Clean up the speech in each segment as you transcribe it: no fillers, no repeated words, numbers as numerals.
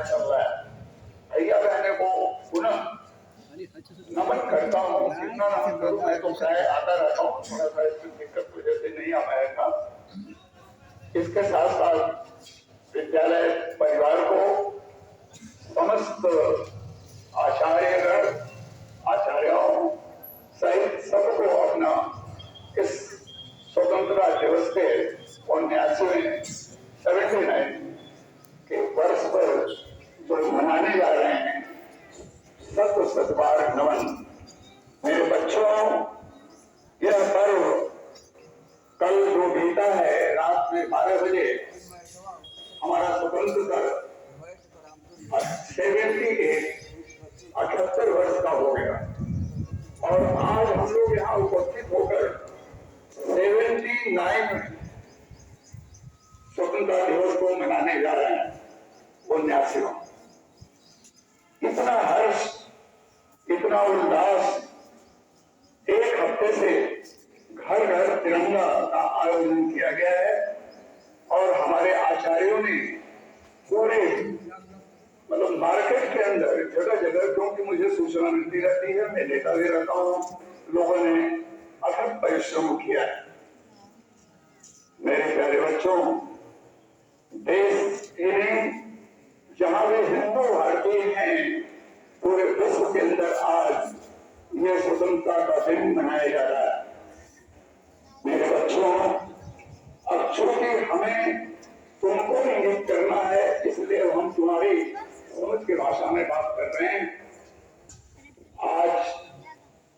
चल रहा है। भैया बहने को पुनः नमन करता हूँ। कितना नमन करूँ, मैं तो चाहे आता रहता हूँ, थोड़ा सा इसकी दिक्कत वजह से नहीं आ पाया था। इसके साथ साथ विद्यालय परिवार को, समस्त आचार्यगण, आचार्यों सहित सबको अपना इस स्वतंत्रता दिवस के 79 के वर्ष पर जो मनाने जा रहे हैं, सत बार नमन। मेरे बच्चों, यह पर्व कल जो बीता है, रात में 12 बजे हमारा स्वतंत्रता 78 वर्ष का हो गया, और आज हम लोग यहाँ उपस्थित होकर 79 स्वतंत्रता दिवस को मनाने जा रहे हैं। 79 इतना हर्ष, इतना उल्लास। एक हफ्ते से घर घर तिरंगा का आयोजन किया गया है, और हमारे आचार्यों ने पूरे मतलब मार्केट के अंदर जगह जगह, क्योंकि मुझे सूचना मिलती रहती है, मैं लेता भी रहता हूँ, लोगों ने अथक परिश्रम किया है। मेरे प्यारे बच्चों, देश इन्हें जहां भी हिंदू भारतीय हैं, पूरे विश्व के अंदर आज यह स्वतंत्रता का दिन मनाया जा रहा है। मेरे बच्चों, अब चूंकि हमें तुमको इंगित करना है, इसलिए हम तुम्हारी समझ की भाषा में बात कर रहे हैं। आज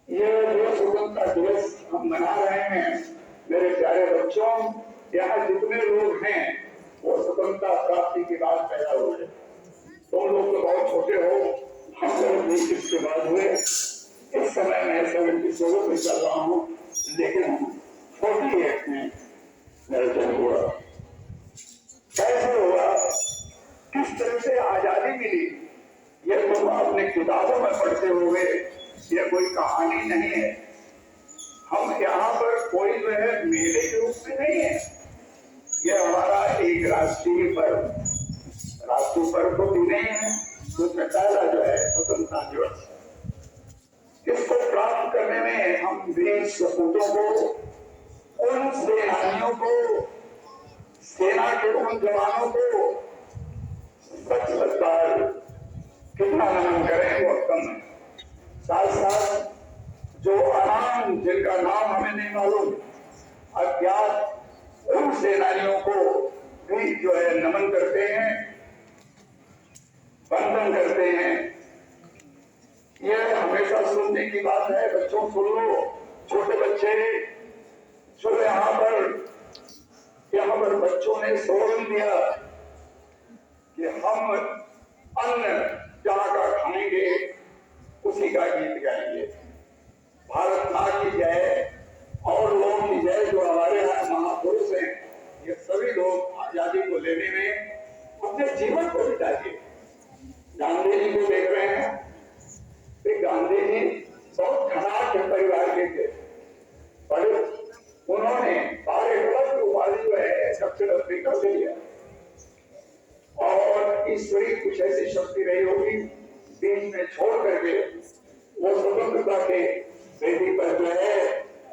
यह जो स्वतंत्रता दिवस हम मना रहे हैं, मेरे प्यारे बच्चों, यहाँ जितने लोग हैं वो स्वतंत्रता प्राप्ति के बाद पैदा हुए। तुम लोग तो बहुत छोटे हो, हम लोग 20 के बाद हुए। इस समय मैं 77 में चल रहा हूँ, लेकिन 48 में मेरा जन्म हुआ। कैसे हुआ, किस तरह से आजादी मिली, यह तुम अपने किताबों में पढ़ते हुए, यह कोई कहानी नहीं है। हम यहाँ पर कोई जो है मेले के रूप में नहीं है, यह हमारा एक राष्ट्रीय पर्व, राष्ट्रीय पर्व तो भी नहीं है, उसमें पहला जो है स्वतंत्रता दिवस। इसको प्राप्त करने में हम वीर सपूतों को, उन सेनानियों को, सेना के उन जवानों को सच बार कितना नमन करें वो कम है। साथ साथ जो अनाम, जिनका नाम हमें नहीं मालूम, अज्ञात, उन सेनानियों को भी जो है नमन करते हैं, वंदन करते हैं। यह हमेशा सुनने की बात है। बच्चों सुन लो, छोटे बच्चे जो यहाँ पर बच्चों ने स्लोगन दिया कि हम अन्न जहाँ का खाएंगे उसी का गीत गाएंगे। भारत माँ की जय, और लोगों की जय जो हमारे यहाँ महापुरुष हैं, ये सभी लोग आजादी को लेने में अपने जीवन को बिता दिए। गांधी जी को देख रहे हैं, गांधी जी बहुत खराब परिवार के थे, पर उन्होंने भारत की उपाधि जो है दक्षिण अफ्रीका से लिया, और ईश्वरी कुछ ऐसी शक्ति रही होगी, बीच में छोड़ करके वो स्वतंत्रता के वेदी पर जो है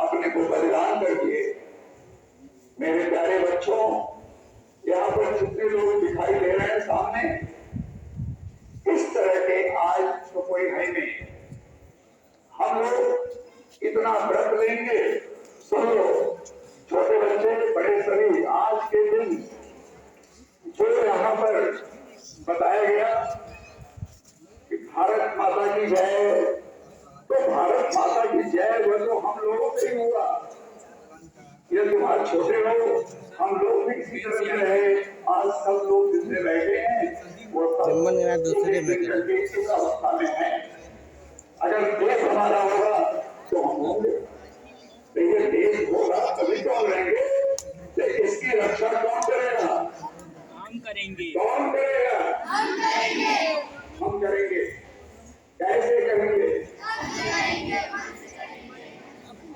अपने को बलिदान कर दिए। मेरे प्यारे बच्चों, यहाँ पर जितने लोग दिखाई दे रहे हैं सामने, इस तरह के आज तो कोई है नहीं। हम लोग इतना व्रत लेंगे, सुनो छोटे बच्चे बड़े सभी, आज के दिन जो यहाँ पर बताया गया कि भारत माता की जय, तो भारत माता की जय वो तो हम लोगों से ही हुआ। ये तुम्हारे छोटे हो, हम लोग भी इसी तरह से रहे। आज सब लोग जितने बैठे हैं वो इस अवस्था में है। अगर देश हमारा होगा तो हम होंगे, लेकिन देश होगा तभी तो हम रहेंगे। लेकिन इसकी रक्षा कौन करेगा? हम करेंगे। कौन करेगा? हम करेंगे। हम करेंगे। कैसे करेंगे?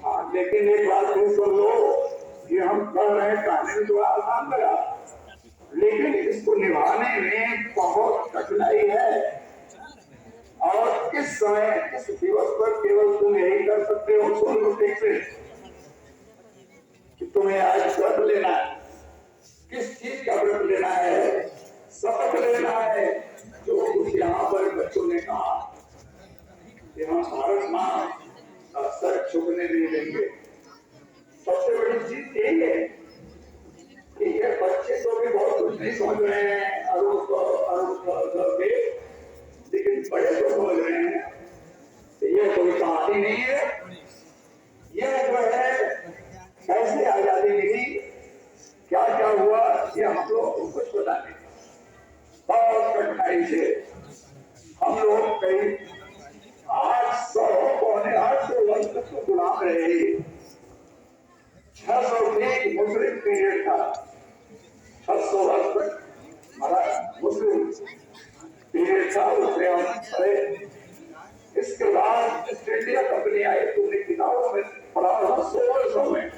हाँ, लेकिन एक बात भी सुन लो कि हम कर रहे हैं, कानून जो आसान लगा, लेकिन इसको निभाने में बहुत कठिनाई है। और इस समय इस दिवस पर केवल तुम यही कर सकते हो, सुन लो ठीक से, कि तुम्हें आज व्रत लेना है। किस चीज का व्रत लेना है? शपथ लेना है। जो कुछ यहाँ पर बच्चों ने कहा कि हम भारत मां का सर झुकने नहीं देंगे, सबसे बड़ी चीज यही है कि ये बच्चे तो भी बहुत कुछ नहीं समझ रहे हैं लेकिन बड़े तो समझ रहे हैं। तो ये कोई कहानी नहीं है, ये जो है कैसे आजादी मिली, क्या क्या हुआ, ये हम लोग को कुछ पता नहीं। बहुत कठिनाई से हम लोग कई 800 पौने 800 वर्ष तक तो गुलाम रहे। 600 की मुस्लिम पीरियड था, 600 वर्ष तक हमारा मुस्लिम पीरियड था, उसमें हम रहे। इसके बाद ईस्ट इंडिया कंपनी आई, तुमने किताबों में पढ़ा होगा 1600 में,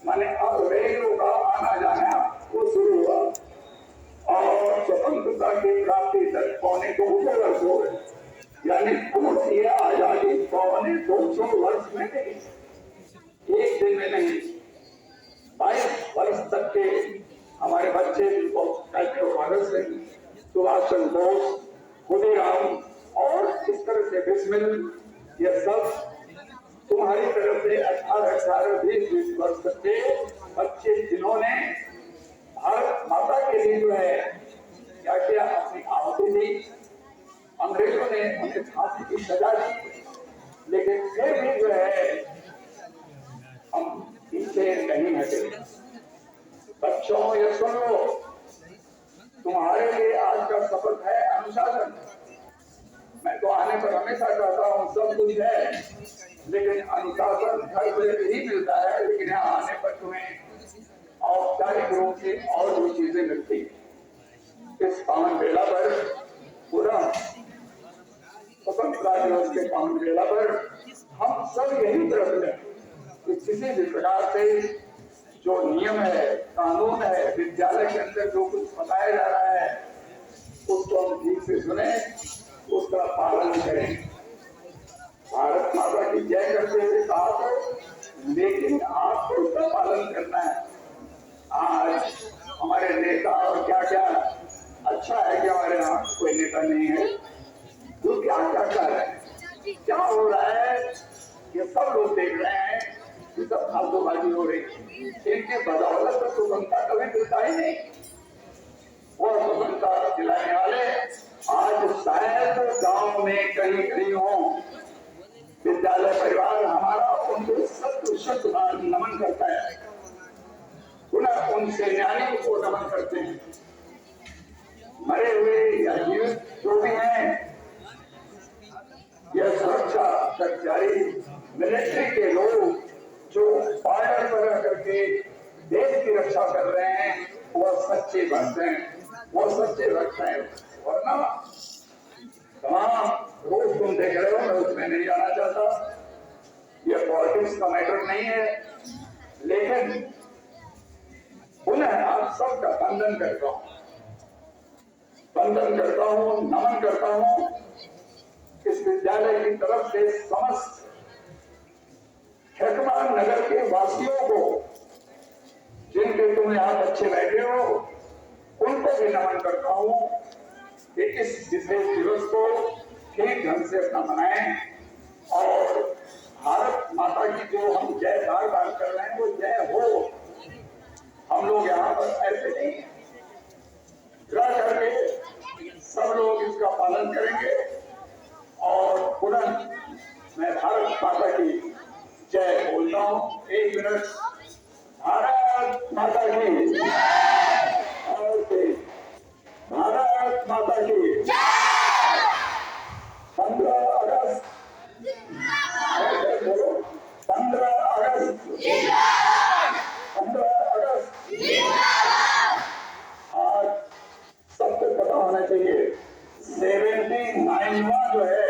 माने अब रेलवे का आना जाना वो शुरू हुआ और स्वतंत्रता की प्राप्ति तक पौने 200 वर्ष हो गए। यानी पूर्ण ये आजादी पौने 200 वर्ष में नहीं, एक दिन में नहीं, 22 वर्ष तक के हमारे बच्चे भगत सिंह, सुभाष चंद्र बोस, खुदीराम और इस तरह से बिस्मिल, ये सब तुम्हारी तरफ से 18, 20 वर्ष तक के बच्चे जिन्होंने भारत माता के लिए जो है क्या किया, अपनी आहुति दी। अंग्रेजों ने उन्हें फांसी की सजा दी, लेकिन फिर भी जो है हम इनसे नहीं हटे। बच्चों ये सुनो, तुम्हारे लिए आज का शपथ है अनुशासन। मैं तो आने पर हमेशा कहता हूँ सब कुछ है, लेकिन अनुशासन घर पर ही मिलता है, लेकिन यहाँ आने पर तुम्हें औपचारिक रूप से और भी चीजें मिलती। इस पावन बेला पर पूरा स्वतंत्रता दिवस के पावन बेला पर हम सब यही प्रयत्न है कि किसी भी प्रकार से जो नियम है, कानून है, विद्यालय के अंदर जो कुछ बताया जा रहा है उसको हम ठीक से सुने, उसका पालन करें। भारत माता की जय करते हुए कहा तो, लेकिन आपको उसका पालन करना है। आज हमारे नेता और क्या क्या, अच्छा है कि हमारे यहाँ कोई नेता नहीं है, तो क्या क्या कर रहे हैं, क्या हो रहा है, ये सब लोग देख रहे हैं कि सब फालतूबाजी हो रही है। इनके बदौलत तो स्वतंत्रता कभी मिलता ही नहीं। वो स्वतंत्रता दिलाने वाले आज शायद गांव में कहीं कहीं हो। विद्यालय परिवार हमारा उनको शत नमन करता है, पुनः उन सेनानियों को नमन करते हैं। मरे हुए या जीवित जो भी हैं, यह सुरक्षा कर्मचारी मिलिट्री के लोग जो बॉर्डर पर रह करके देश की रक्षा कर रहे हैं, वह सच्चे भक्त हैं, वो सच्चे भक्त हैं। वरना तमाम रोज तुम देख रहे हो, मैं उसमें नहीं जाना चाहता, यह पॉलिटिक्स का मैटर नहीं है, लेकिन पुनः आप सबका वंदन करता हूँ, नमन करता हूँ। इस विद्यालय की तरफ से समस्त खेतमान नगर के वासियों को, जिनके तुम यहाँ बच्चे बैठे हो, उनको भी नमन करता हूँ कि इस विशेष दिवस को ठीक ढंग से अपना मनाएं और भारत माता की जो हम जय बार बार कर रहे हैं वो जय हो। हम लोग यहाँ पर ऐसे नहीं रह करके सब लोग इसका पालन करेंगे। और पुनः मैं भारत माता की जय बोलता हूँ। 1 मिनट। भारत माता की और भारत माता की 15 अगस्त 15 अगस्त 15 अगस्त आज सबको पता होना चाहिए 79वां जो है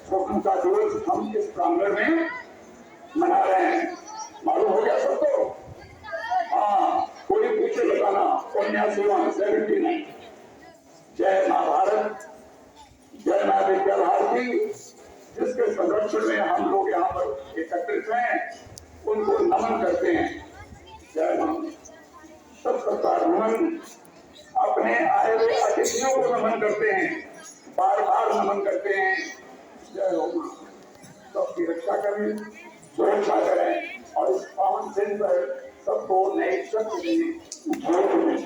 स्वतंत्रता दिवस हम इस प्रांगण में मना रहे हैं। मालूम हो गया सबको? हाँ, कोई पूछे बताना। 79वां 79 पक्ष में हम लोग यहाँ पर एकत्रित हैं, उनको नमन करते हैं। जय राम। सबका नमन, अपने आए हुए अतिथियों को नमन करते हैं, बार बार नमन करते हैं। जय हो मां। सबकी रक्षा करें, सुरक्षा करें और इस पावन दिन पर सबको नई शक्ति दें।